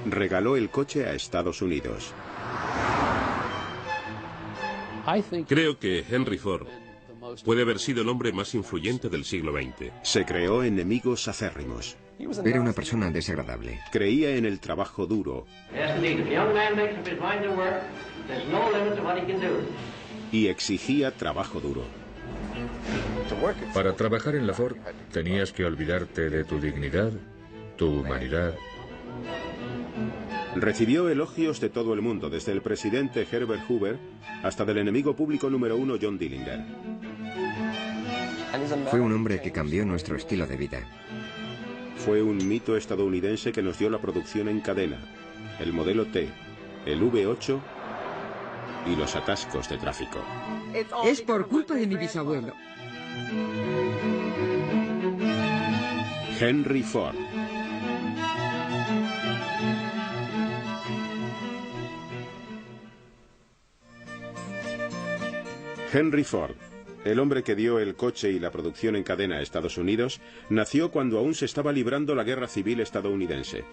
Regaló el coche a Estados Unidos. Creo que Henry Ford puede haber sido el hombre más influyente del siglo XX. Se creó enemigos acérrimos. Era una persona desagradable. Creía en el trabajo duro. Y exigía trabajo duro. Para trabajar en la Ford tenías que olvidarte de tu dignidad, tu humanidad. Recibió elogios de todo el mundo, desde el presidente Herbert Hoover hasta del enemigo público número uno John Dillinger. Fue un hombre que cambió nuestro estilo de vida. Fue un mito estadounidense que nos dio la producción en cadena, el modelo T, el V8 y los atascos de tráfico. Es por culpa de mi bisabuelo. Henry Ford. Henry Ford, el hombre que dio el coche y la producción en cadena a Estados Unidos, nació cuando aún se estaba librando la Guerra Civil estadounidense.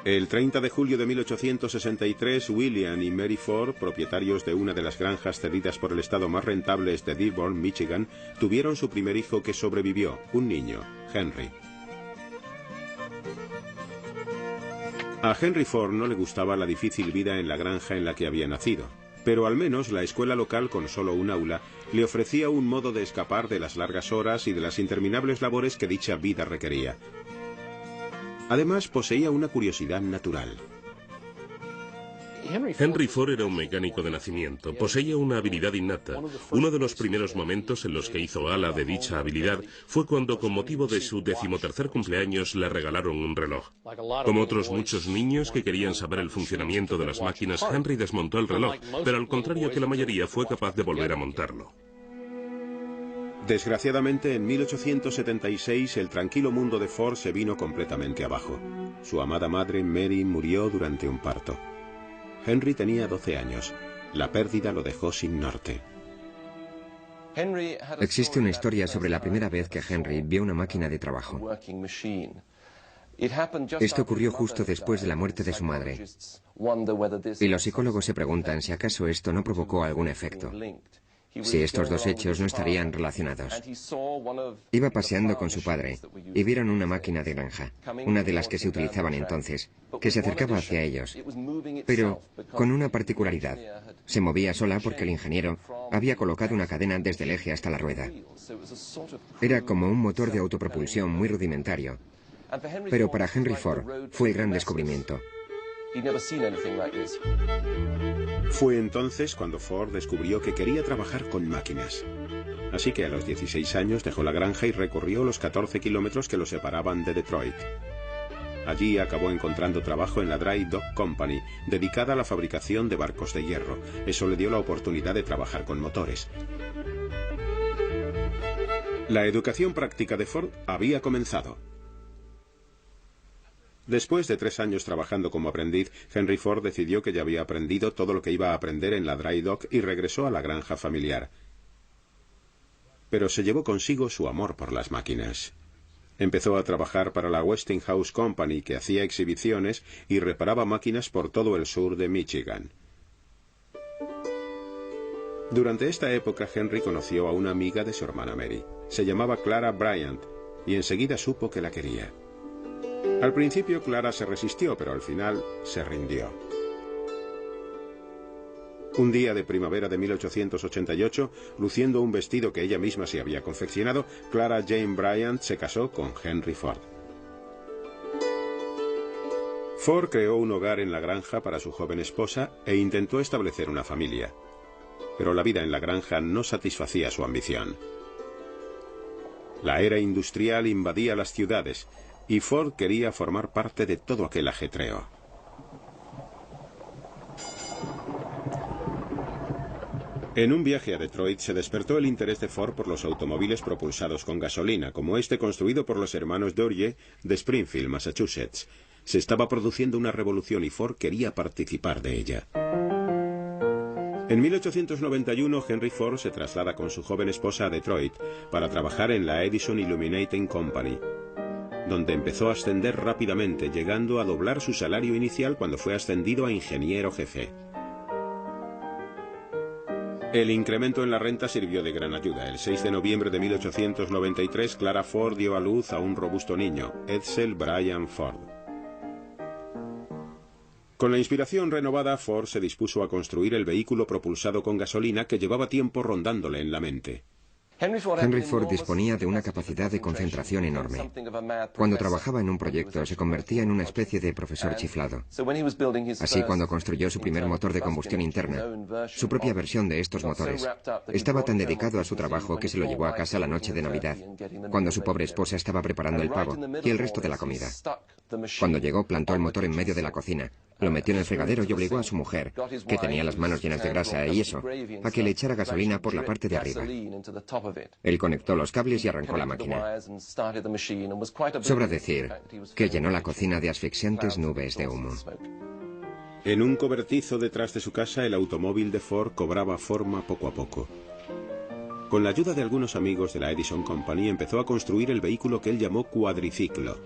El 30 de julio de 1863, William y Mary Ford, propietarios de una de las granjas cedidas por el estado más rentables de Dearborn, Michigan, tuvieron su primer hijo que sobrevivió, un niño, Henry. A Henry Ford no le gustaba la difícil vida en la granja en la que había nacido, pero al menos la escuela local, con solo un aula, le ofrecía un modo de escapar de las largas horas y de las interminables labores que dicha vida requería. Además, poseía una curiosidad natural. Henry Ford era un mecánico de nacimiento, poseía una habilidad innata. Uno de los primeros momentos en los que hizo gala de dicha habilidad fue cuando, con motivo de su 13º cumpleaños, le regalaron un reloj. Como otros muchos niños que querían saber el funcionamiento de las máquinas, Henry desmontó el reloj, pero al contrario que la mayoría, fue capaz de volver a montarlo. Desgraciadamente, en 1876, el tranquilo mundo de Ford se vino completamente abajo. Su amada madre, Mary, murió durante un parto. Henry tenía 12 años. La pérdida lo dejó sin norte. Existe una historia sobre la primera vez que Henry vio una máquina de trabajo. Esto ocurrió justo después de la muerte de su madre. Y los psicólogos se preguntan si acaso esto no provocó algún efecto. Si estos dos hechos no estarían relacionados. Iba paseando con su padre y vieron una máquina de granja, una de las que se utilizaban entonces, que se acercaba hacia ellos, pero con una particularidad. Se movía sola porque el ingeniero había colocado una cadena desde el eje hasta la rueda. Era como un motor de autopropulsión muy rudimentario, pero para Henry Ford fue el gran descubrimiento. Fue entonces cuando Ford descubrió que quería trabajar con máquinas. Así que a los 16 años dejó la granja y recorrió los 14 kilómetros que lo separaban de Detroit. Allí acabó encontrando trabajo en la Dry Dock Company, dedicada a la fabricación de barcos de hierro. Eso le dio la oportunidad de trabajar con motores. La educación práctica de Ford había comenzado. Después de 3 años trabajando como aprendiz, Henry Ford decidió que ya había aprendido todo lo que iba a aprender en la Dry Dock y regresó a la granja familiar. Pero se llevó consigo su amor por las máquinas. Empezó a trabajar para la Westinghouse Company, que hacía exhibiciones y reparaba máquinas por todo el sur de Michigan. Durante esta época, Henry conoció a una amiga de su hermana Mary. Se llamaba Clara Bryant y enseguida supo que la quería. Al principio Clara se resistió, pero al final se rindió. Un día de primavera de 1888, luciendo un vestido que ella misma se había confeccionado, Clara Jane Bryant se casó con Henry Ford. Ford creó un hogar en la granja para su joven esposa e intentó establecer una familia. Pero la vida en la granja no satisfacía su ambición. La era industrial invadía las ciudades y Ford quería formar parte de todo aquel ajetreo. En un viaje a Detroit se despertó el interés de Ford por los automóviles propulsados con gasolina, como este construido por los hermanos Dorie de Springfield, Massachusetts. Se estaba produciendo una revolución y Ford quería participar de ella. En 1891, Henry Ford se traslada con su joven esposa a Detroit para trabajar en la Edison Illuminating Company. donde empezó a ascender rápidamente, llegando a doblar su salario inicial cuando fue ascendido a ingeniero jefe. El incremento en la renta sirvió de gran ayuda. El 6 de noviembre de 1893, Clara Ford dio a luz a un robusto niño, Edsel Bryan Ford. Con la inspiración renovada, Ford se dispuso a construir el vehículo propulsado con gasolina que llevaba tiempo rondándole en la mente. Henry Ford disponía de una capacidad de concentración enorme. Cuando trabajaba en un proyecto se convertía en una especie de profesor chiflado. Así, cuando construyó su primer motor de combustión interna, su propia versión de estos motores, estaba tan dedicado a su trabajo que se lo llevó a casa la noche de Navidad, cuando su pobre esposa estaba preparando el pavo y el resto de la comida. Cuando llegó, plantó el motor en medio de la cocina, lo metió en el fregadero y obligó a su mujer, que tenía las manos llenas de grasa y eso, a que le echara gasolina por la parte de arriba. Él conectó los cables y arrancó la máquina. Sobra decir que llenó la cocina de asfixiantes nubes de humo. En un cobertizo detrás de su casa, el automóvil de Ford cobraba forma poco a poco. Con la ayuda de algunos amigos de la Edison Company, empezó a construir el vehículo que él llamó cuadriciclo.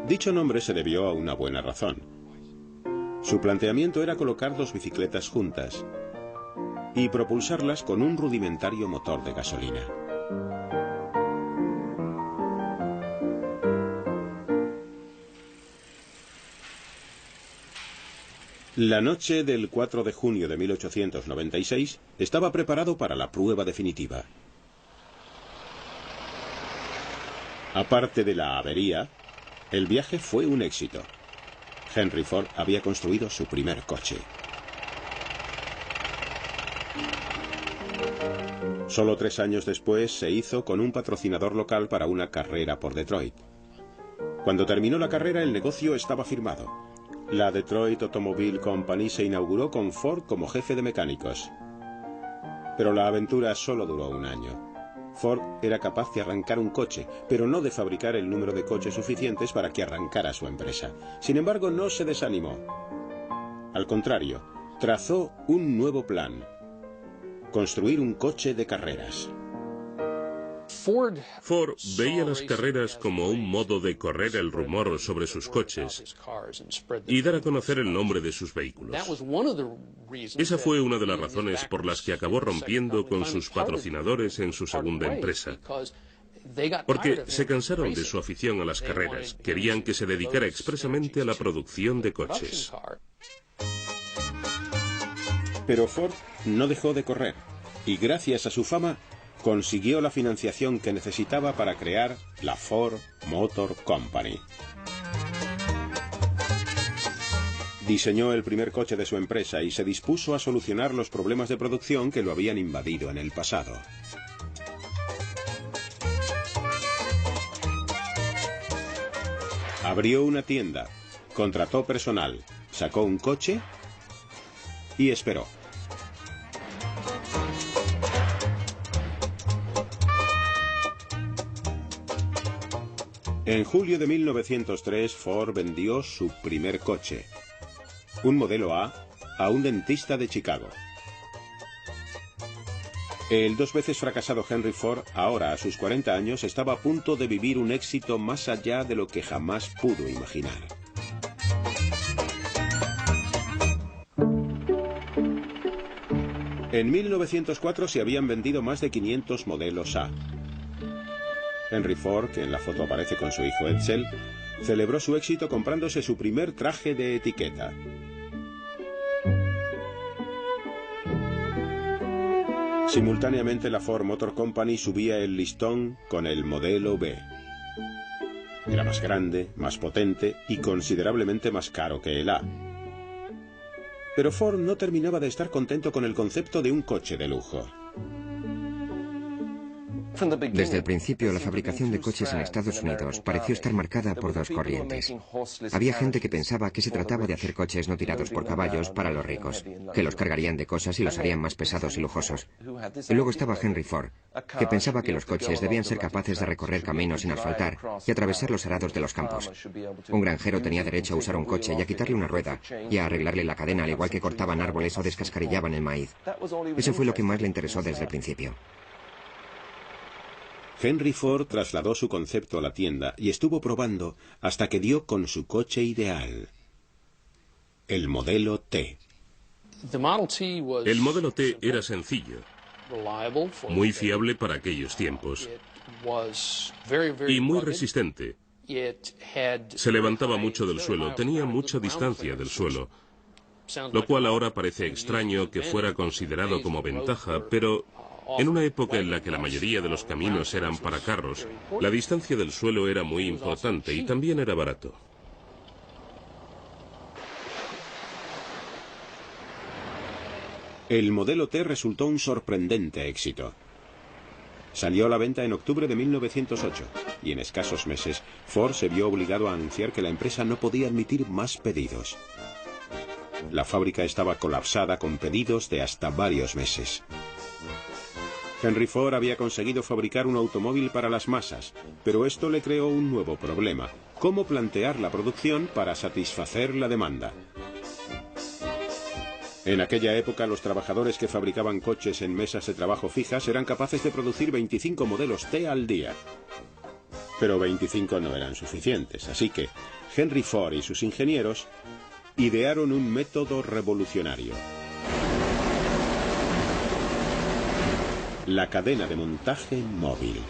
Dicho nombre se debió a una buena razón. Su planteamiento era colocar dos bicicletas juntas y propulsarlas con un rudimentario motor de gasolina. La noche del 4 de junio de 1896 estaba preparado para la prueba definitiva. Aparte de la avería, el viaje fue un éxito. Henry Ford había construido su primer coche. Solo 3 años después se hizo con un patrocinador local para una carrera por Detroit. Cuando terminó la carrera, el negocio estaba firmado. La Detroit Automobile Company se inauguró con Ford como jefe de mecánicos. Pero la aventura solo duró un año. Ford era capaz de arrancar un coche, pero no de fabricar el número de coches suficientes para que arrancara su empresa. Sin embargo, no se desanimó. Al contrario, trazó un nuevo plan: construir un coche de carreras. Ford veía las carreras como un modo de correr el rumor sobre sus coches y dar a conocer el nombre de sus vehículos. Esa fue una de las razones por las que acabó rompiendo con sus patrocinadores en su segunda empresa. Porque se cansaron de su afición a las carreras, querían que se dedicara expresamente a la producción de coches. Pero Ford no dejó de correr, y gracias a su fama, consiguió la financiación que necesitaba para crear la Ford Motor Company. Diseñó el primer coche de su empresa y se dispuso a solucionar los problemas de producción que lo habían invadido en el pasado. Abrió una tienda, contrató personal, sacó un coche y esperó. En julio de 1903, Ford vendió su primer coche, un modelo A un dentista de Chicago. El 2 veces fracasado Henry Ford, ahora a sus 40 años, estaba a punto de vivir un éxito más allá de lo que jamás pudo imaginar. En 1904 se habían vendido más de 500 modelos A. Henry Ford, que en la foto aparece con su hijo Edsel, celebró su éxito comprándose su primer traje de etiqueta. Simultáneamente, la Ford Motor Company subía el listón con el modelo B. Era más grande, más potente y considerablemente más caro que el A. Pero Ford no terminaba de estar contento con el concepto de un coche de lujo. Desde el principio, la fabricación de coches en Estados Unidos pareció estar marcada por dos corrientes. Había gente que pensaba que se trataba de hacer coches no tirados por caballos para los ricos, que los cargarían de cosas y los harían más pesados y lujosos. Y luego estaba Henry Ford, que pensaba que los coches debían ser capaces de recorrer caminos sin asfaltar y atravesar los arados de los campos. Un granjero tenía derecho a usar un coche y a quitarle una rueda y a arreglarle la cadena, al igual que cortaban árboles o descascarillaban el maíz. Eso fue lo que más le interesó desde el principio. Henry Ford trasladó su concepto a la tienda y estuvo probando hasta que dio con su coche ideal, el modelo T. El modelo T era sencillo, muy fiable para aquellos tiempos y muy resistente. Se levantaba mucho del suelo, tenía mucha distancia del suelo, lo cual ahora parece extraño que fuera considerado como ventaja, pero en una época en la que la mayoría de los caminos eran para carros, la distancia del suelo era muy importante y también era barato. El modelo T resultó un sorprendente éxito. Salió a la venta en octubre de 1908 y en escasos meses Ford se vio obligado a anunciar que la empresa no podía admitir más pedidos. La fábrica estaba colapsada con pedidos de hasta varios meses. Henry Ford había conseguido fabricar un automóvil para las masas, pero esto le creó un nuevo problema: cómo plantear la producción para satisfacer la demanda. En aquella época, los trabajadores que fabricaban coches en mesas de trabajo fijas eran capaces de producir 25 modelos T al día. Pero 25 no eran suficientes, así que Henry Ford y sus ingenieros idearon un método revolucionario: la cadena de montaje móvil.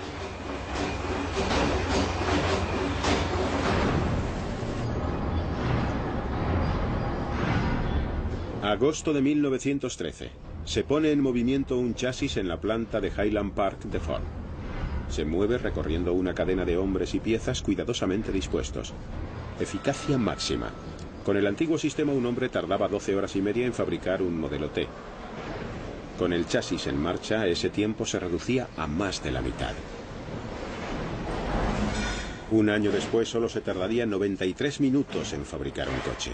Agosto de 1913. Se pone en movimiento un chasis en la planta de Highland Park de Ford. Se mueve recorriendo una cadena de hombres y piezas cuidadosamente dispuestos. Eficacia máxima. Con el antiguo sistema, un hombre tardaba 12 horas y media en fabricar un modelo T. Con el chasis en marcha, ese tiempo se reducía a más de la mitad. Un año después, solo se tardaría 93 minutos en fabricar un coche.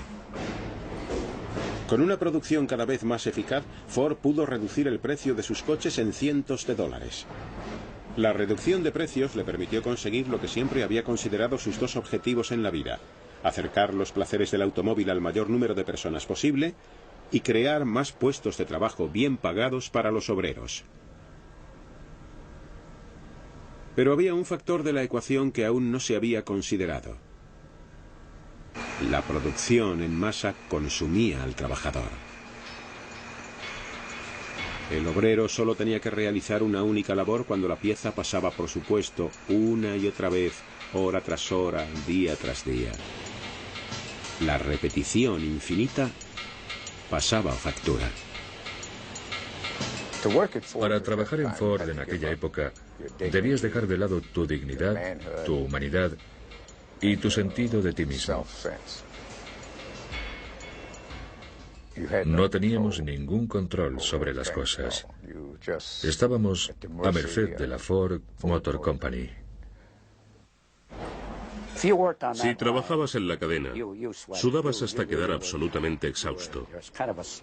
Con una producción cada vez más eficaz, Ford pudo reducir el precio de sus coches en cientos de dólares. La reducción de precios le permitió conseguir lo que siempre había considerado sus dos objetivos en la vida: acercar los placeres del automóvil al mayor número de personas posible y crear más puestos de trabajo bien pagados para los obreros. Pero había un factor de la ecuación que aún no se había considerado: la producción en masa consumía al trabajador. El obrero solo tenía que realizar una única labor cuando la pieza pasaba por su puesto una y otra vez, hora tras hora, día tras día. La repetición infinita pasaba factura. Para trabajar en Ford en aquella época, debías dejar de lado tu dignidad, tu humanidad y tu sentido de ti mismo. No teníamos ningún control sobre las cosas. Estábamos a merced de la Ford Motor Company. Si trabajabas en la cadena, sudabas hasta quedar absolutamente exhausto.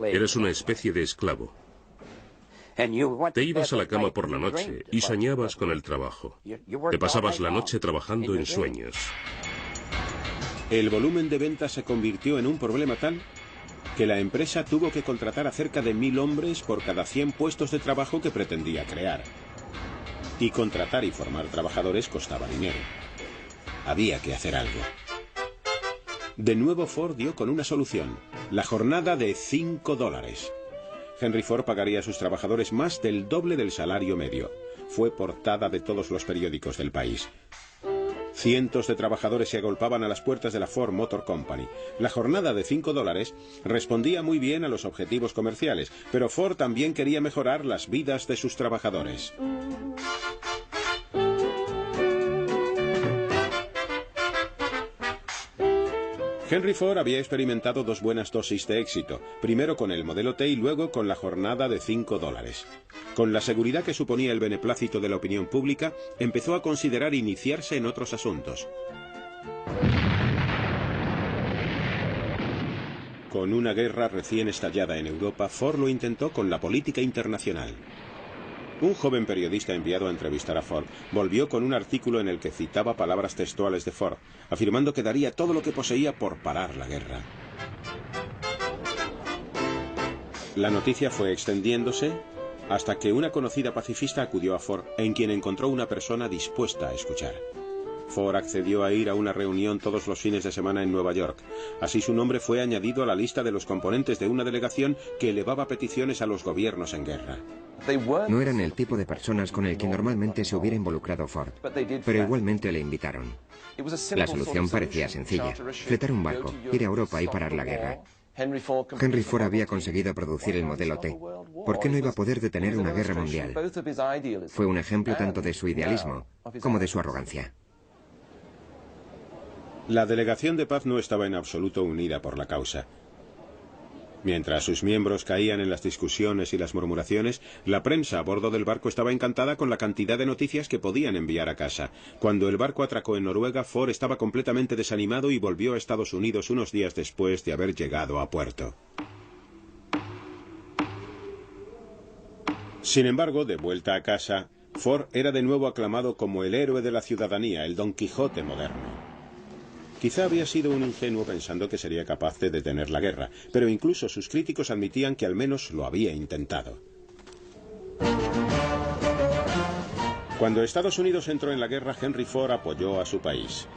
Eras una especie de esclavo. Te ibas a la cama por la noche y soñabas con el trabajo. Te pasabas la noche trabajando en sueños. El volumen de ventas se convirtió en un problema tal que la empresa tuvo que contratar a cerca de 1000 hombres por cada 100 puestos de trabajo que pretendía crear. Y contratar y formar trabajadores costaba dinero. Había que hacer algo. De nuevo Ford dio con una solución: la jornada de $5. Henry Ford pagaría a sus trabajadores más del doble del salario medio. Fue portada de todos los periódicos del país. Cientos de trabajadores se agolpaban a las puertas de la Ford Motor Company. La jornada de $5 respondía muy bien a los objetivos comerciales, pero Ford también quería mejorar las vidas de sus trabajadores. Henry Ford había experimentado dos buenas dosis de éxito, primero con el modelo T y luego con la jornada de $5. Con la seguridad que suponía el beneplácito de la opinión pública, empezó a considerar iniciarse en otros asuntos. Con una guerra recién estallada en Europa, Ford lo intentó con la política internacional. Un joven periodista enviado a entrevistar a Ford volvió con un artículo en el que citaba palabras textuales de Ford, afirmando que daría todo lo que poseía por parar la guerra. La noticia fue extendiéndose hasta que una conocida pacifista acudió a Ford, en quien encontró una persona dispuesta a escuchar. Ford accedió a ir a una reunión todos los fines de semana en Nueva York. Así su nombre fue añadido a la lista de los componentes de una delegación que elevaba peticiones a los gobiernos en guerra. No eran el tipo de personas con el que normalmente se hubiera involucrado Ford, pero igualmente le invitaron. La solución parecía sencilla: fletar un barco, ir a Europa y parar la guerra. Henry Ford había conseguido producir el modelo T. ¿Por qué no iba a poder detener una guerra mundial? Fue un ejemplo tanto de su idealismo como de su arrogancia. La delegación de paz no estaba en absoluto unida por la causa. Mientras sus miembros caían en las discusiones y las murmuraciones, la prensa a bordo del barco estaba encantada con la cantidad de noticias que podían enviar a casa. Cuando el barco atracó en Noruega, Ford estaba completamente desanimado y volvió a Estados Unidos unos días después de haber llegado a puerto. Sin embargo, de vuelta a casa, Ford era de nuevo aclamado como el héroe de la ciudadanía, el Don Quijote moderno. Quizá había sido un ingenuo pensando que sería capaz de detener la guerra, pero incluso sus críticos admitían que al menos lo había intentado. Cuando Estados Unidos entró en la guerra, Henry Ford apoyó a su país.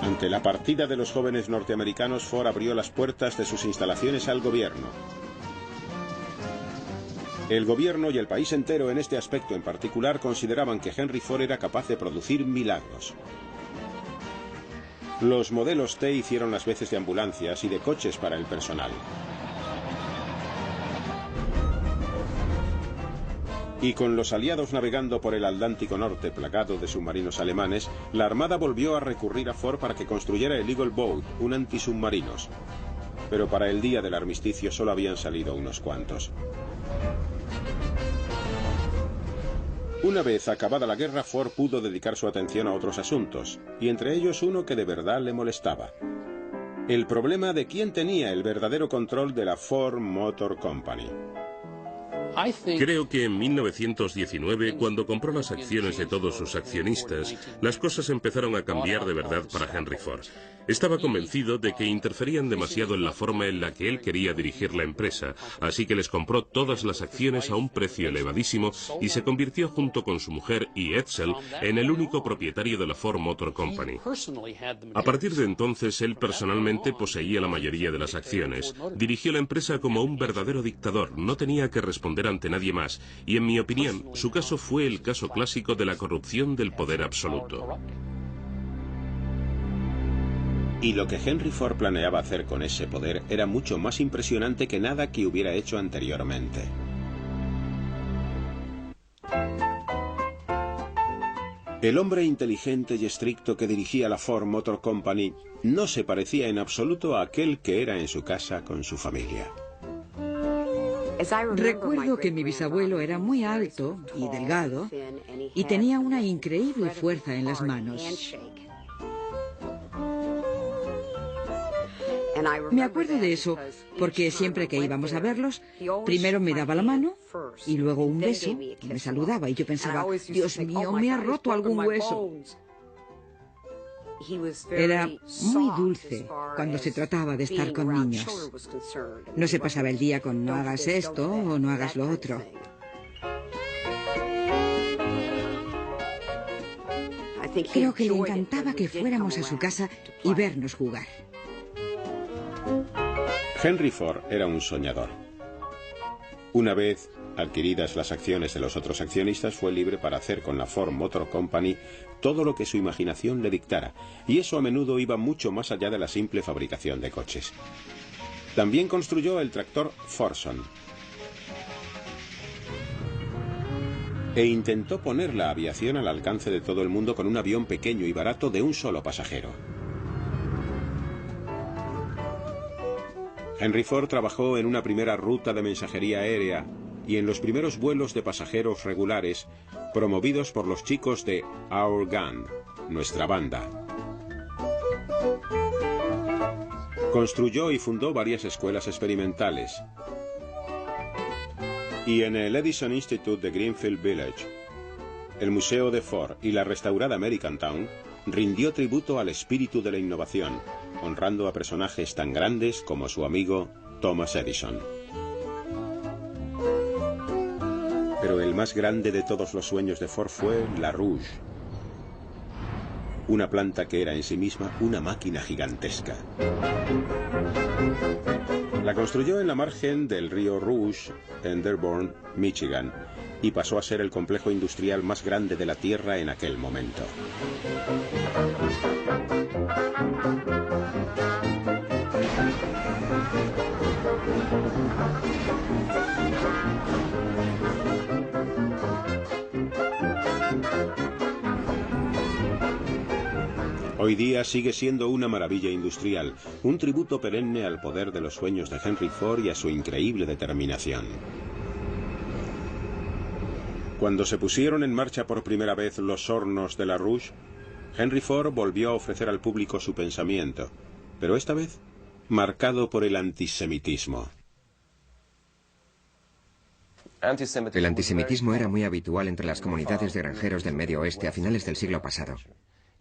Ante la partida de los jóvenes norteamericanos, Ford abrió las puertas de sus instalaciones al gobierno. El gobierno y el país entero en este aspecto en particular consideraban que Henry Ford era capaz de producir milagros. Los modelos T hicieron las veces de ambulancias y de coches para el personal. Y con los aliados navegando por el Atlántico Norte plagado de submarinos alemanes, la Armada volvió a recurrir a Ford para que construyera el Eagle Boat, un antisubmarinos. Pero para el día del armisticio solo habían salido unos cuantos. Una vez acabada la guerra, Ford pudo dedicar su atención a otros asuntos, y entre ellos uno que de verdad le molestaba: el problema de quién tenía el verdadero control de la Ford Motor Company. Creo que en 1919, cuando compró las acciones de todos sus accionistas, las cosas empezaron a cambiar de verdad para Henry Ford. Estaba convencido de que interferían demasiado en la forma en la que él quería dirigir la empresa, así que les compró todas las acciones a un precio elevadísimo y se convirtió, junto con su mujer y Edsel, en el único propietario de la Ford Motor Company. A partir de entonces, él personalmente poseía la mayoría de las acciones. Dirigió la empresa como un verdadero dictador, no tenía que responder ante nadie más, y en mi opinión, su caso fue el caso clásico de la corrupción del poder absoluto. Y lo que Henry Ford planeaba hacer con ese poder era mucho más impresionante que nada que hubiera hecho anteriormente. El hombre inteligente y estricto que dirigía la Ford Motor Company no se parecía en absoluto a aquel que era en su casa con su familia. Recuerdo que mi bisabuelo era muy alto y delgado y tenía una increíble fuerza en las manos. Me acuerdo de eso porque siempre que íbamos a verlos, primero me daba la mano y luego un beso y me saludaba, y yo pensaba: Dios mío, me ha roto algún hueso. Era muy dulce cuando se trataba de estar con niños. No se pasaba el día con no hagas esto o no hagas lo otro. Creo que le encantaba que fuéramos a su casa y vernos jugar. Henry Ford era un soñador. Una vez adquiridas las acciones de los otros accionistas, fue libre para hacer con la Ford Motor Company todo lo que su imaginación le dictara, y eso a menudo iba mucho más allá de la simple fabricación de coches. También construyó el tractor Fordson e intentó poner la aviación al alcance de todo el mundo con un avión pequeño y barato de un solo pasajero. Henry Ford trabajó en una primera ruta de mensajería aérea y en los primeros vuelos de pasajeros regulares promovidos por los chicos de Our Gang, nuestra banda. Construyó y fundó varias escuelas experimentales. Y en el Edison Institute de Greenfield Village, el Museo de Ford y la restaurada American Town rindió tributo al espíritu de la innovación, honrando a personajes tan grandes como su amigo Thomas Edison. Pero el más grande de todos los sueños de Ford fue la Rouge. Una planta que era en sí misma una máquina gigantesca. La construyó en la margen del río Rouge, en Dearborn, Michigan, y pasó a ser el complejo industrial más grande de la Tierra en aquel momento. Hoy día sigue siendo una maravilla industrial, un tributo perenne al poder de los sueños de Henry Ford y a su increíble determinación. Cuando se pusieron en marcha por primera vez los hornos de la Rouge, Henry Ford volvió a ofrecer al público su pensamiento, pero esta vez marcado por el antisemitismo. El antisemitismo era muy habitual entre las comunidades de granjeros del Medio Oeste a finales del siglo pasado.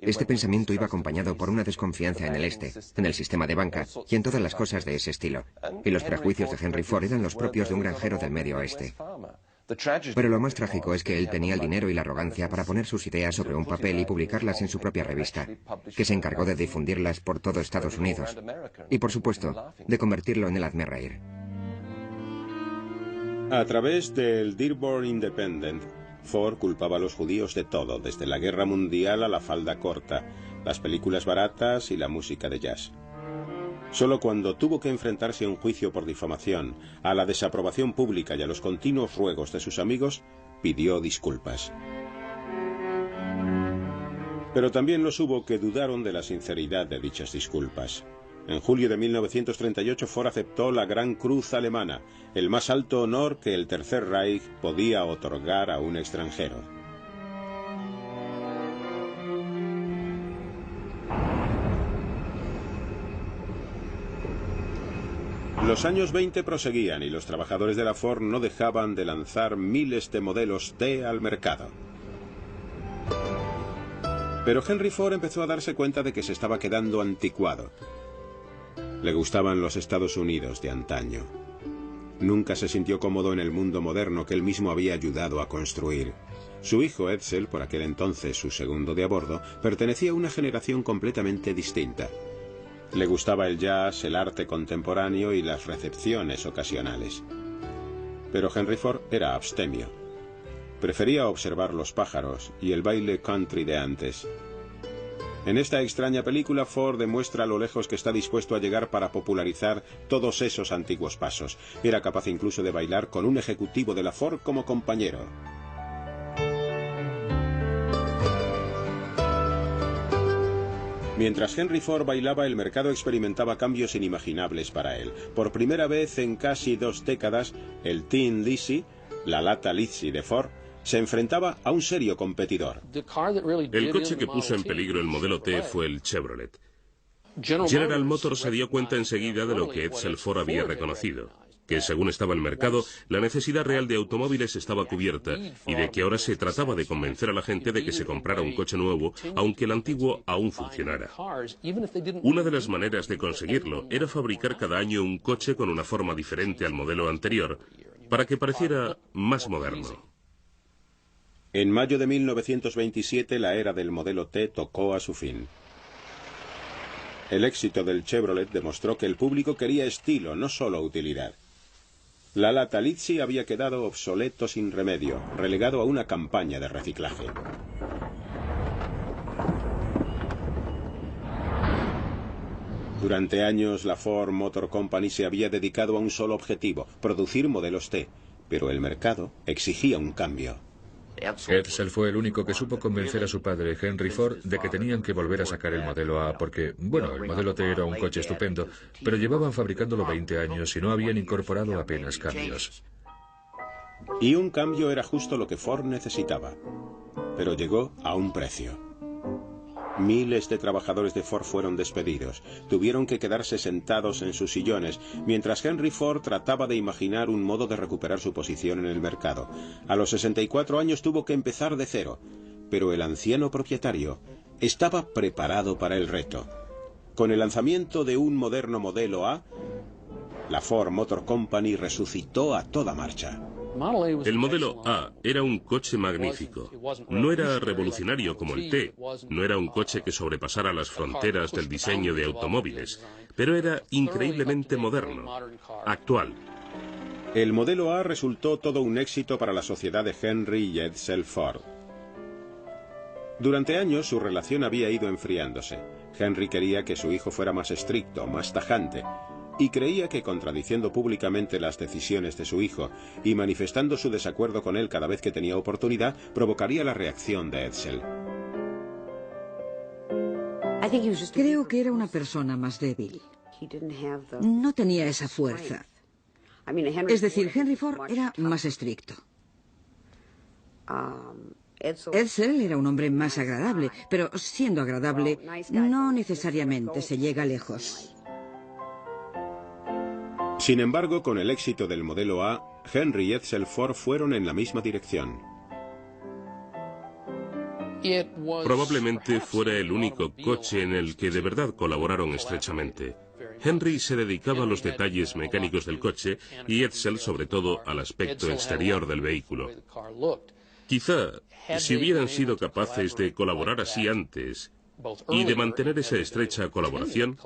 Este pensamiento iba acompañado por una desconfianza en el Este, en el sistema de banca y en todas las cosas de ese estilo. Y los prejuicios de Henry Ford eran los propios de un granjero del Medio Oeste. Pero lo más trágico es que él tenía el dinero y la arrogancia para poner sus ideas sobre un papel y publicarlas en su propia revista, que se encargó de difundirlas por todo Estados Unidos. Y por supuesto, de convertirlo en el hazmerreír. A través del Dearborn Independent, Ford culpaba a los judíos de todo, desde la guerra mundial a la falda corta, las películas baratas y la música de jazz. Solo cuando tuvo que enfrentarse a un juicio por difamación, a la desaprobación pública y a los continuos ruegos de sus amigos, pidió disculpas. Pero también los hubo que dudaron de la sinceridad de dichas disculpas. En julio de 1938 Ford aceptó la Gran Cruz Alemana, el más alto honor que el Tercer Reich podía otorgar a un extranjero. Los años 20 proseguían y los trabajadores de la Ford no dejaban de lanzar miles de modelos T al mercado. Pero Henry Ford empezó a darse cuenta de que se estaba quedando anticuado. Le gustaban los Estados Unidos de antaño. Nunca se sintió cómodo en el mundo moderno que él mismo había ayudado a construir. Su hijo Edsel, por aquel entonces su segundo de a bordo, pertenecía a una generación completamente distinta. Le gustaba el jazz, el arte contemporáneo y las recepciones ocasionales. Pero Henry Ford era abstemio. Prefería observar los pájaros y el baile country de antes. En esta extraña película, Ford demuestra lo lejos que está dispuesto a llegar para popularizar todos esos antiguos pasos. Era capaz incluso de bailar con un ejecutivo de la Ford como compañero. Mientras Henry Ford bailaba, el mercado experimentaba cambios inimaginables para él. Por primera vez en casi 2 décadas, el Tin Lizzie, la lata Lizzie de Ford, se enfrentaba a un serio competidor. El coche que puso en peligro el modelo T fue el Chevrolet. General Motors se dio cuenta enseguida de lo que Edsel Ford había reconocido, que según estaba el mercado, la necesidad real de automóviles estaba cubierta y de que ahora se trataba de convencer a la gente de que se comprara un coche nuevo, aunque el antiguo aún funcionara. Una de las maneras de conseguirlo era fabricar cada año un coche con una forma diferente al modelo anterior, para que pareciera más moderno. En mayo de 1927 la era del modelo T tocó a su fin. El éxito del Chevrolet demostró que el público quería estilo, no solo utilidad. La lata Lizzie había quedado obsoleto sin remedio, relegado a una campaña de reciclaje. Durante años la Ford Motor Company se había dedicado a un solo objetivo, producir modelos T, pero el mercado exigía un cambio. Edsel fue el único que supo convencer a su padre, Henry Ford, de que tenían que volver a sacar el modelo A porque, bueno, el modelo T era un coche estupendo, pero llevaban fabricándolo 20 años y no habían incorporado apenas cambios. Y un cambio era justo lo que Ford necesitaba, pero llegó a un precio. Miles de trabajadores de Ford fueron despedidos. Tuvieron que quedarse sentados en sus sillones, mientras Henry Ford trataba de imaginar un modo de recuperar su posición en el mercado. A los 64 años tuvo que empezar de cero, pero el anciano propietario estaba preparado para el reto. Con el lanzamiento de un moderno modelo A, la Ford Motor Company resucitó a toda marcha. El modelo A era un coche magnífico. No era revolucionario como el T, no era un coche que sobrepasara las fronteras del diseño de automóviles, pero era increíblemente moderno, actual. El modelo A resultó todo un éxito para la sociedad de Henry y Edsel Ford. Durante años su relación había ido enfriándose. Henry quería que su hijo fuera más estricto, más tajante, y creía que contradiciendo públicamente las decisiones de su hijo y manifestando su desacuerdo con él cada vez que tenía oportunidad, provocaría la reacción de Edsel. Creo que era una persona más débil. No tenía esa fuerza. Es decir, Henry Ford era más estricto. Edsel era un hombre más agradable, pero siendo agradable, no necesariamente se llega lejos. Sin embargo, con el éxito del modelo A, Henry y Edsel Ford fueron en la misma dirección. Probablemente fuera el único coche en el que de verdad colaboraron estrechamente. Henry se dedicaba a los detalles mecánicos del coche y Edsel, sobre todo, al aspecto exterior del vehículo. Quizá, si hubieran sido capaces de colaborar así antes y de mantener esa estrecha colaboración,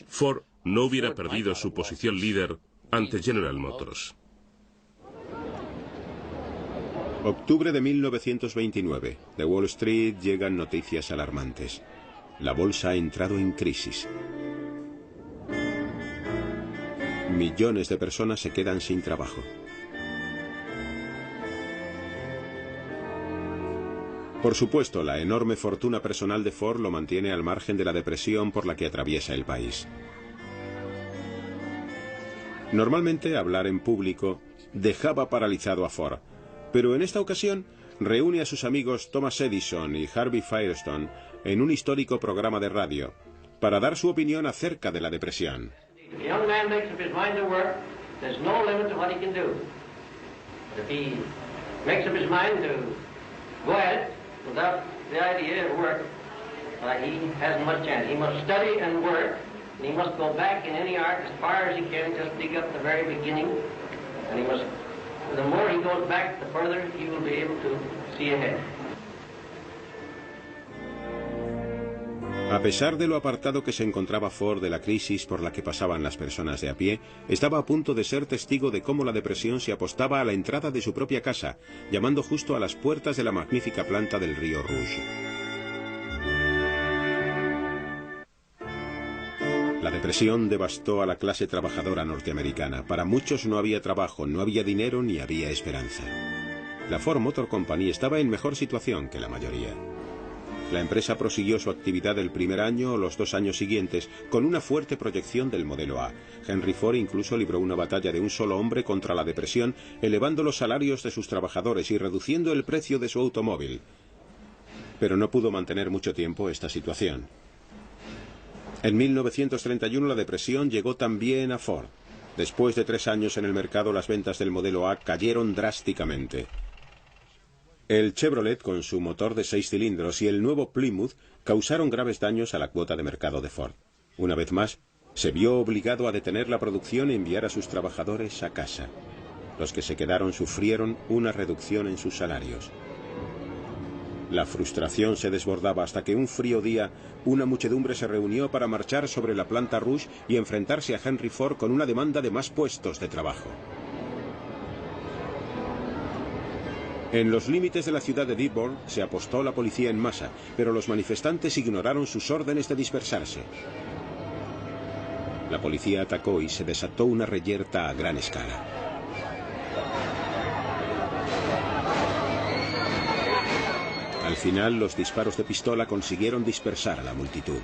Ford no hubiera perdido su posición líder ante General Motors. Octubre de 1929. De Wall Street llegan noticias alarmantes. La bolsa ha entrado en crisis. Millones de personas se quedan sin trabajo. Por supuesto, la enorme fortuna personal de Ford lo mantiene al margen de la depresión por la que atraviesa el país. Normalmente, hablar en público dejaba paralizado a Ford, pero en esta ocasión reúne a sus amigos Thomas Edison y Harvey Firestone en un histórico programa de radio para dar su opinión acerca de la depresión. Without the idea of work, he hasn't much chance. He must study and work, and he must go back in any art as far as he can, just dig up the very beginning, and he must, the more he goes back, the further he will be able to see ahead. A pesar de lo apartado que se encontraba Ford de la crisis por la que pasaban las personas de a pie, estaba a punto de ser testigo de cómo la depresión se apostaba a la entrada de su propia casa, llamando justo a las puertas de la magnífica planta del río Rouge. La depresión devastó a la clase trabajadora norteamericana. Para muchos no había trabajo, no había dinero ni había esperanza. La Ford Motor Company estaba en mejor situación que la mayoría. La empresa prosiguió su actividad el primer año o los 2 años siguientes con una fuerte proyección del modelo A. Henry Ford incluso libró una batalla de un solo hombre contra la depresión, elevando los salarios de sus trabajadores y reduciendo el precio de su automóvil. Pero no pudo mantener mucho tiempo esta situación. En 1931 la depresión llegó también a Ford. Después de 3 años en el mercado, las ventas del modelo A cayeron drásticamente. El Chevrolet, con su motor de 6 cilindros, y el nuevo Plymouth causaron graves daños a la cuota de mercado de Ford. Una vez más, se vio obligado a detener la producción y enviar a sus trabajadores a casa. Los que se quedaron sufrieron una reducción en sus salarios. La frustración se desbordaba hasta que un frío día una muchedumbre se reunió para marchar sobre la planta Rouge y enfrentarse a Henry Ford con una demanda de más puestos de trabajo. En los límites de la ciudad de Dearborn se apostó la policía en masa, pero los manifestantes ignoraron sus órdenes de dispersarse. La policía atacó y se desató una reyerta a gran escala. Al final, los disparos de pistola consiguieron dispersar a la multitud.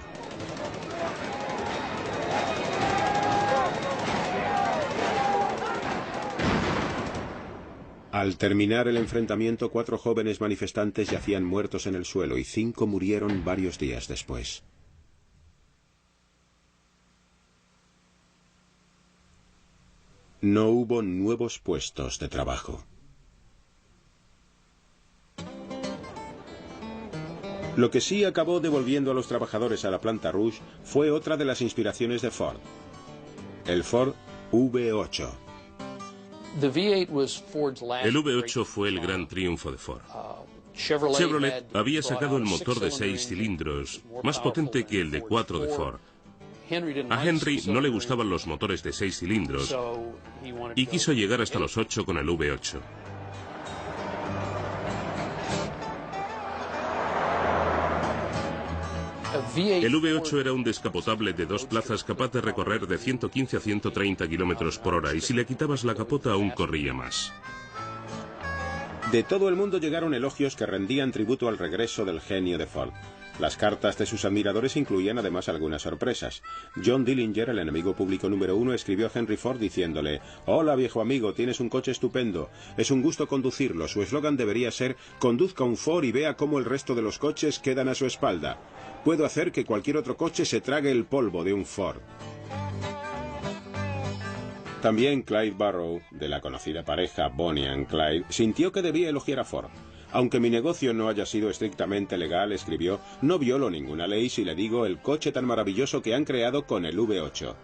Al terminar el enfrentamiento, 4 jóvenes manifestantes yacían muertos en el suelo y 5 murieron varios días después. No hubo nuevos puestos de trabajo. Lo que sí acabó devolviendo a los trabajadores a la planta Rouge fue otra de las inspiraciones de Ford, el Ford V8. El V8 fue el gran triunfo de Ford. Chevrolet había sacado el motor de 6 cilindros, más potente que el de 4 de Ford. A Henry no le gustaban los motores de 6 cilindros y quiso llegar hasta los 8 con el V8. El V8 era un descapotable de 2 plazas capaz de recorrer de 115 a 130 kilómetros por hora y si le quitabas la capota aún corría más. De todo el mundo llegaron elogios que rendían tributo al regreso del genio de Ford. Las cartas de sus admiradores incluían además algunas sorpresas. John Dillinger, el enemigo público número 1, escribió a Henry Ford diciéndole: «Hola viejo amigo, tienes un coche estupendo. Es un gusto conducirlo. Su eslogan debería ser: conduzca un Ford y vea cómo el resto de los coches quedan a su espalda. Puedo hacer que cualquier otro coche se trague el polvo de un Ford». También Clyde Barrow, de la conocida pareja Bonnie and Clyde, sintió que debía elogiar a Ford. «Aunque mi negocio no haya sido estrictamente legal», escribió, «no violo ninguna ley si le digo el coche tan maravilloso que han creado con el V8».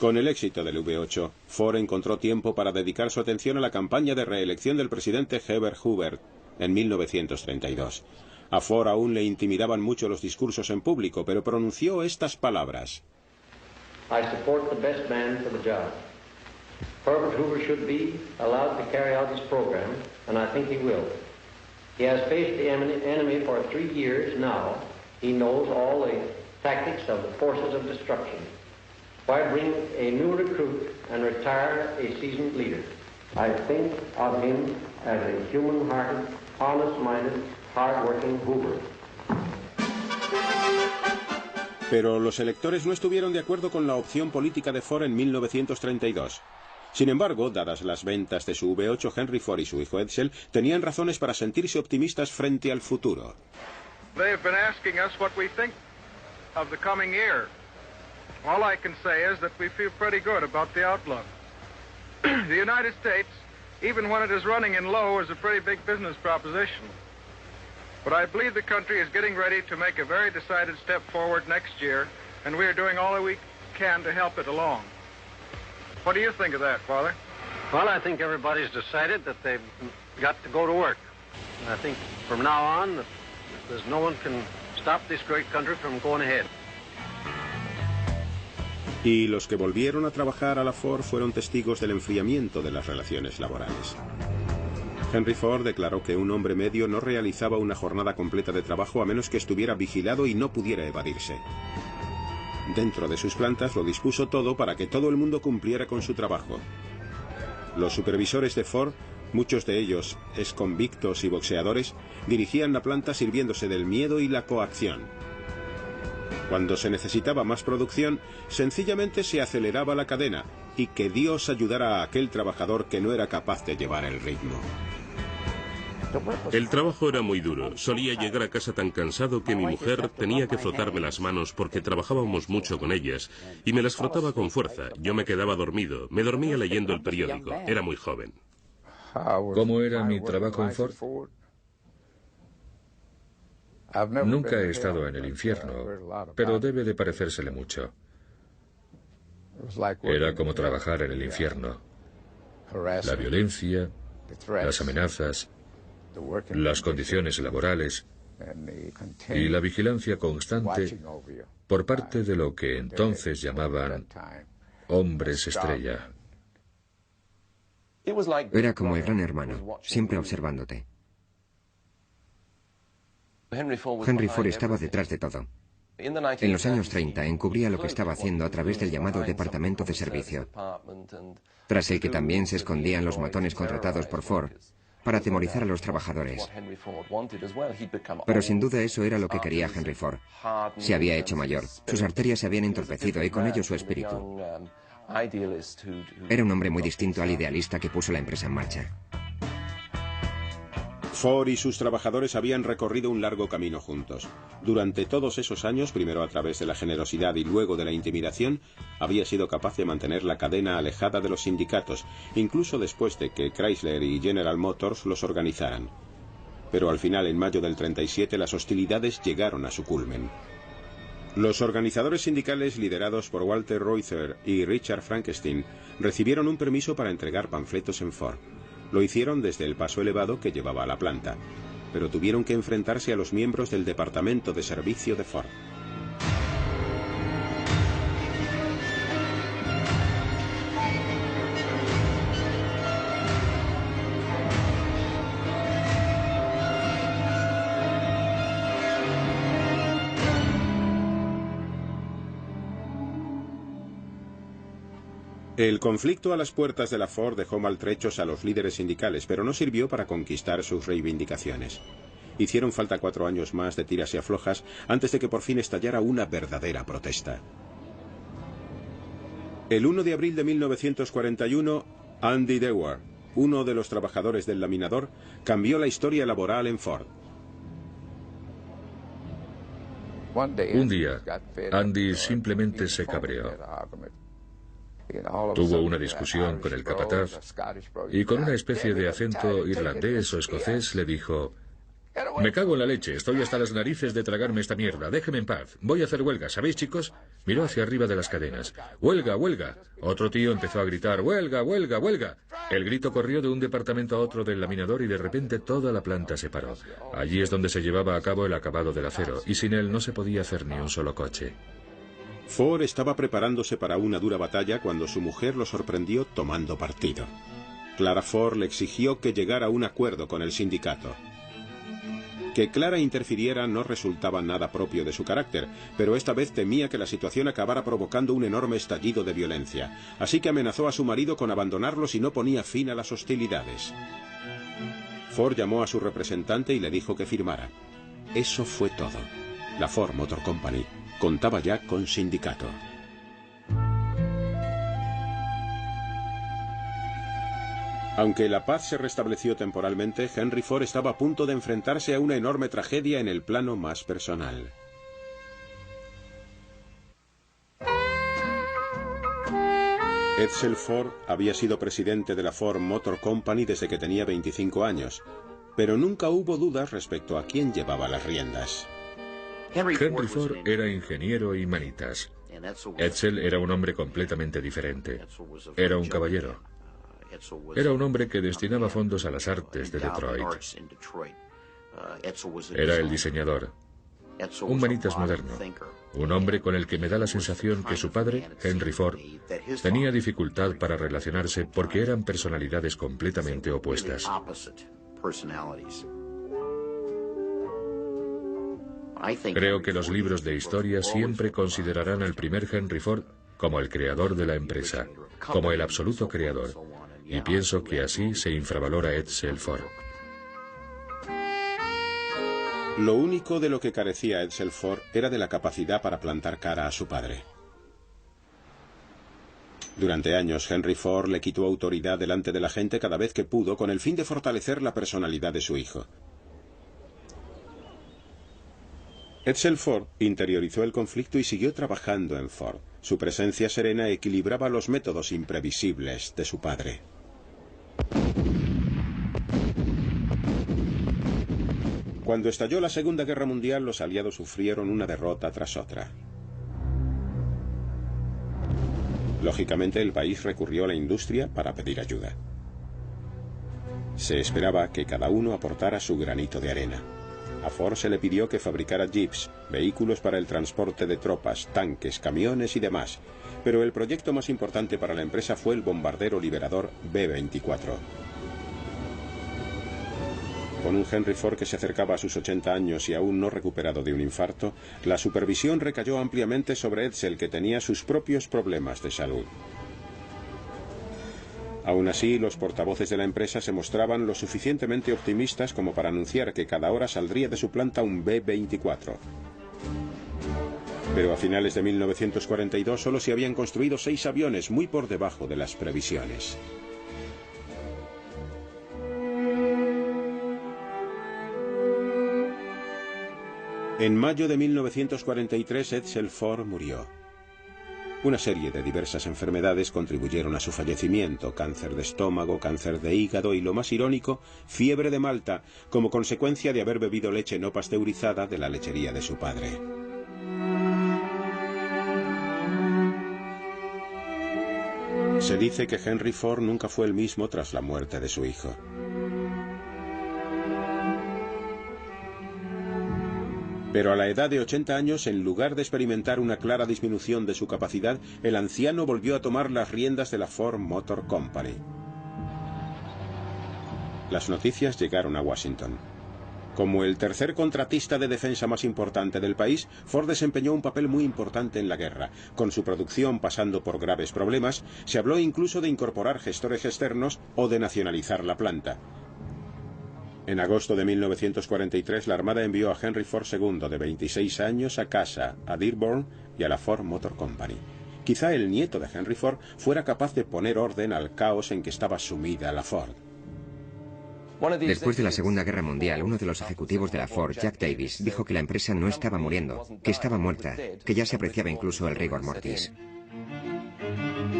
Con el éxito del V8, Ford encontró tiempo para dedicar su atención a la campaña de reelección del presidente Herbert Hoover en 1932. A Ford aún le intimidaban mucho los discursos en público, pero pronunció estas palabras: I support the best man for the job. Herbert Hoover should be allowed to carry out his program, and I think he will. He has faced the enemy for 3 years now. He knows all the tactics of the forces of destruction. Why bring a new recruit and retire a seasoned leader? I think of him as a human-hearted, honest-minded, hard-working Hoover. Pero los electores no estuvieron de acuerdo con la opción política de Ford en 1932. Sin embargo, dadas las ventas de su V8, Henry Ford y su hijo Edsel tenían razones para sentirse optimistas frente al futuro. They have been asking us what we think of the coming year. All I can say is that we feel pretty good about the outlook. The United States, even when it is running in low, is a pretty big business proposition. But I believe the country is getting ready to make a very decided step forward next year, and we are doing all that we can to help it along. What do you think of that, Father? Well, I think everybody's decided that they've got to go to work. And I think from now on, there's no one can stop this great country from going ahead. Y los que volvieron a trabajar a la Ford fueron testigos del enfriamiento de las relaciones laborales. Henry Ford declaró que un hombre medio no realizaba una jornada completa de trabajo a menos que estuviera vigilado y no pudiera evadirse. Dentro de sus plantas lo dispuso todo para que todo el mundo cumpliera con su trabajo. Los supervisores de Ford, muchos de ellos exconvictos y boxeadores, dirigían la planta sirviéndose del miedo y la coacción. Cuando se necesitaba más producción, sencillamente se aceleraba la cadena y que Dios ayudara a aquel trabajador que no era capaz de llevar el ritmo. El trabajo era muy duro. Solía llegar a casa tan cansado que mi mujer tenía que frotarme las manos porque trabajábamos mucho con ellas y me las frotaba con fuerza. Yo me quedaba dormido. Me dormía leyendo el periódico. Era muy joven. ¿Cómo era mi trabajo en Ford? Nunca he estado en el infierno, pero debe de parecérsele mucho. Era como trabajar en el infierno. La violencia, las amenazas, las condiciones laborales y la vigilancia constante por parte de lo que entonces llamaban hombres estrella. Era como el gran hermano, siempre observándote. Henry Ford estaba detrás de todo. En los años 30 encubría lo que estaba haciendo a través del llamado Departamento de Servicio, tras el que también se escondían los matones contratados por Ford para atemorizar a los trabajadores. Pero sin duda eso era lo que quería Henry Ford. Se había hecho mayor, sus arterias se habían entorpecido y con ello su espíritu. Era un hombre muy distinto al idealista que puso la empresa en marcha. Ford y sus trabajadores habían recorrido un largo camino juntos. Durante todos esos años, primero a través de la generosidad y luego de la intimidación, había sido capaz de mantener la cadena alejada de los sindicatos, incluso después de que Chrysler y General Motors los organizaran. Pero al final, en mayo del 37, las hostilidades llegaron a su culmen. Los organizadores sindicales liderados por Walter Reuther y Richard Frankenstein recibieron un permiso para entregar panfletos en Ford. Lo hicieron desde el paso elevado que llevaba a la planta, pero tuvieron que enfrentarse a los miembros del Departamento de Servicio de Ford. El conflicto a las puertas de la Ford dejó maltrechos a los líderes sindicales, pero no sirvió para conquistar sus reivindicaciones. Hicieron falta 4 años más de tiras y aflojas antes de que por fin estallara una verdadera protesta. El 1 de abril de 1941, Andy Dewar, uno de los trabajadores del laminador, cambió la historia laboral en Ford. Un día, Andy simplemente se cabreó. Tuvo una discusión con el capataz y con una especie de acento irlandés o escocés le dijo: «Me cago en la leche, estoy hasta las narices de tragarme esta mierda, déjeme en paz, voy a hacer huelga, ¿sabéis, chicos?». Miró hacia arriba de las cadenas. «¡Huelga, huelga!». Otro tío empezó a gritar: «¡Huelga, huelga, huelga!». El grito corrió de un departamento a otro del laminador y de repente toda la planta se paró. Allí es donde se llevaba a cabo el acabado del acero y sin él no se podía hacer ni un solo coche. Ford estaba preparándose para una dura batalla cuando su mujer lo sorprendió tomando partido. Clara Ford le exigió que llegara a un acuerdo con el sindicato. Que Clara interfiriera no resultaba nada propio de su carácter, pero esta vez temía que la situación acabara provocando un enorme estallido de violencia, así que amenazó a su marido con abandonarlo si no ponía fin a las hostilidades. Ford llamó a su representante y le dijo que firmara. Eso fue todo. La Ford Motor Company contaba ya con sindicato. Aunque la paz se restableció temporalmente, Henry Ford estaba a punto de enfrentarse a una enorme tragedia en el plano más personal. Edsel Ford había sido presidente de la Ford Motor Company desde que tenía 25 años, pero nunca hubo dudas respecto a quién llevaba las riendas. Henry Ford era ingeniero y manitas. Edsel era un hombre completamente diferente. Era un caballero. Era un hombre que destinaba fondos a las artes de Detroit. Era el diseñador. Un manitas moderno. Un hombre con el que me da la sensación que su padre, Henry Ford, tenía dificultad para relacionarse porque eran personalidades completamente opuestas. Creo que los libros de historia siempre considerarán al primer Henry Ford como el creador de la empresa, como el absoluto creador, y pienso que así se infravalora Edsel Ford. Lo único de lo que carecía Edsel Ford era de la capacidad para plantar cara a su padre. Durante años, Henry Ford le quitó autoridad delante de la gente cada vez que pudo con el fin de fortalecer la personalidad de su hijo. Edsel Ford interiorizó el conflicto y siguió trabajando en Ford. Su presencia serena equilibraba los métodos imprevisibles de su padre. Cuando estalló la Segunda Guerra Mundial, los aliados sufrieron una derrota tras otra. Lógicamente, el país recurrió a la industria para pedir ayuda. Se esperaba que cada uno aportara su granito de arena. A Ford se le pidió que fabricara jeeps, vehículos para el transporte de tropas, tanques, camiones y demás, pero el proyecto más importante para la empresa fue el bombardero liberador B-24. Con un Henry Ford que se acercaba a sus 80 años y aún no recuperado de un infarto, la supervisión recayó ampliamente sobre Edsel, que tenía sus propios problemas de salud. Aún así, los portavoces de la empresa se mostraban lo suficientemente optimistas como para anunciar que cada hora saldría de su planta un B-24. Pero a finales de 1942 solo se habían construido 6 aviones, muy por debajo de las previsiones. En mayo de 1943, Edsel Ford murió. Una serie de diversas enfermedades contribuyeron a su fallecimiento: cáncer de estómago, cáncer de hígado y, lo más irónico, fiebre de Malta, como consecuencia de haber bebido leche no pasteurizada de la lechería de su padre. Se dice que Henry Ford nunca fue el mismo tras la muerte de su hijo. Pero a la edad de 80 años, en lugar de experimentar una clara disminución de su capacidad, el anciano volvió a tomar las riendas de la Ford Motor Company. Las noticias llegaron a Washington. Como el tercer contratista de defensa más importante del país, Ford desempeñó un papel muy importante en la guerra. Con su producción pasando por graves problemas, se habló incluso de incorporar gestores externos o de nacionalizar la planta. En agosto de 1943, la Armada envió a Henry Ford II, de 26 años, a casa, a Dearborn y a la Ford Motor Company. Quizá el nieto de Henry Ford fuera capaz de poner orden al caos en que estaba sumida la Ford. Después de la Segunda Guerra Mundial, uno de los ejecutivos de la Ford, Jack Davis, dijo que la empresa no estaba muriendo, que estaba muerta, que ya se apreciaba incluso el rigor mortis.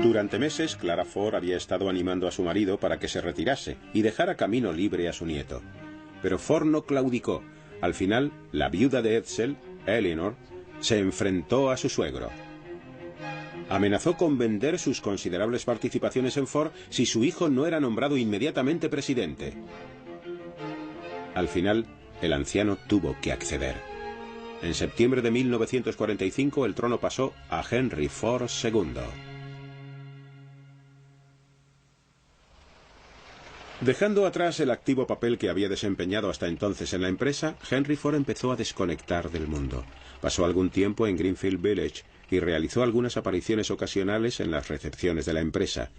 Durante meses, Clara Ford había estado animando a su marido para que se retirase y dejara camino libre a su nieto. Pero Ford no claudicó. Al final, la viuda de Edsel, Eleanor, se enfrentó a su suegro. Amenazó con vender sus considerables participaciones en Ford si su hijo no era nombrado inmediatamente presidente. Al final, el anciano tuvo que acceder. En septiembre de 1945, el trono pasó a Henry Ford II. Dejando atrás el activo papel que había desempeñado hasta entonces en la empresa, Henry Ford empezó a desconectar del mundo. Pasó algún tiempo en Greenfield Village y realizó algunas apariciones ocasionales en las recepciones de la empresa.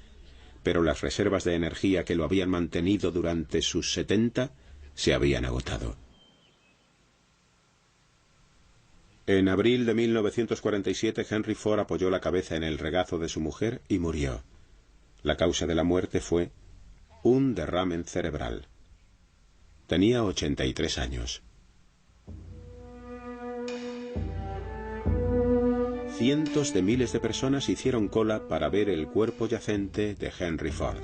Pero las reservas de energía que lo habían mantenido durante sus 70 se habían agotado. En abril de 1947, Henry Ford apoyó la cabeza en el regazo de su mujer y murió. La causa de la muerte fue un derrame cerebral. Tenía 83 años. Cientos de miles de personas hicieron cola para ver el cuerpo yacente de Henry Ford.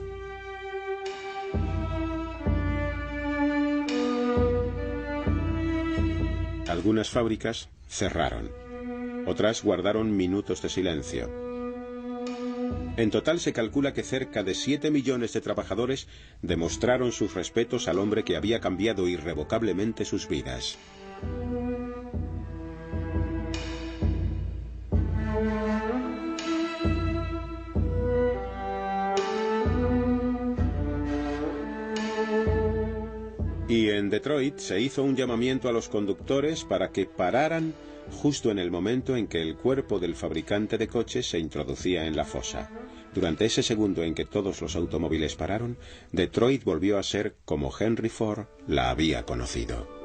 Algunas fábricas cerraron. Otras guardaron minutos de silencio. En total se calcula que cerca de 7 millones de trabajadores demostraron sus respetos al hombre que había cambiado irrevocablemente sus vidas. Y en Detroit se hizo un llamamiento a los conductores para que pararan justo en el momento en que el cuerpo del fabricante de coches se introducía en la fosa. Durante ese segundo en que todos los automóviles pararon, Detroit volvió a ser como Henry Ford la había conocido.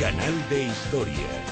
Canal de Historia.